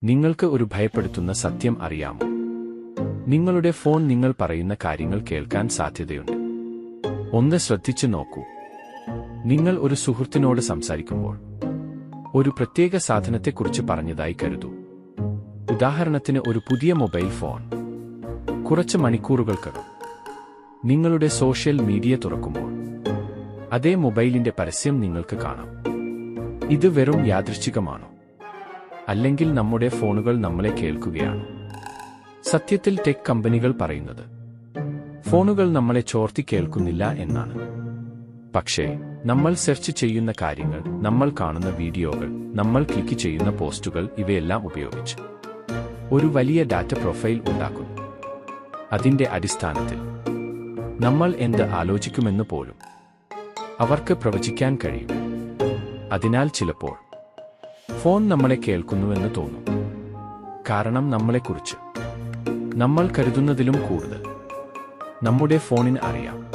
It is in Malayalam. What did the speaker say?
നിങ്ങൾക്ക് ഒരു ഭയപ്പെടുത്തുന്ന സത്യം അറിയാമോ? നിങ്ങളുടെ ഫോൺ നിങ്ങൾ പറയുന്ന കാര്യങ്ങൾ കേൾക്കാൻ സാധ്യതയുണ്ട്. ഒന്ന് ശ്രദ്ധിച്ചു നോക്കൂ. നിങ്ങൾ ഒരു സുഹൃത്തിനോട് സംസാരിക്കുമ്പോൾ ഒരു പ്രത്യേക സാധനത്തെക്കുറിച്ച് പറഞ്ഞതായി കരുതൂ. ഉദാഹരണത്തിന് ഒരു പുതിയ മൊബൈൽ ഫോൺ. കുറച്ച് മണിക്കൂറുകൾക്കകം നിങ്ങളുടെ സോഷ്യൽ മീഡിയ തുറക്കുമ്പോൾ അതേ മൊബൈലിന്റെ പരസ്യം നിങ്ങൾക്ക് കാണാം. ഇത് വെറും യാദൃച്ഛികമാണോ? അല്ലെങ്കിൽ നമ്മുടെ ഫോണുകൾ നമ്മളെ കേൾക്കുകയാണോ? സത്യത്തിൽ ടെക് കമ്പനികൾ പറയുന്നത് ഫോണുകൾ നമ്മളെ ചോർത്തി കേൾക്കുന്നില്ല എന്നാണ്. പക്ഷേ നമ്മൾ സെർച്ച് ചെയ്യുന്ന കാര്യങ്ങൾ, നമ്മൾ കാണുന്ന വീഡിയോകൾ, നമ്മൾ ക്ലിക്ക് ചെയ്യുന്ന പോസ്റ്റുകൾ, ഇവയെല്ലാം ഉപയോഗിച്ച് ഒരു വലിയ ഡാറ്റ പ്രൊഫൈൽ ഉണ്ടാക്കുന്നു. അതിന്റെ അടിസ്ഥാനത്തിൽ നമ്മൾ എന്ത് ആലോചിക്കുമെന്ന് പോലും അവർക്ക് പ്രവചിക്കാൻ കഴിയും. അതിനാൽ ചിലപ്പോൾ ഫോൺ നമ്മളെ കേൾക്കുന്നുവെന്ന് തോന്നും. കാരണം നമ്മളെക്കുറിച്ച് നമ്മൾ കരുതുന്നതിലും കൂടുതൽ നമ്മുടെ ഫോണിന് അറിയാം.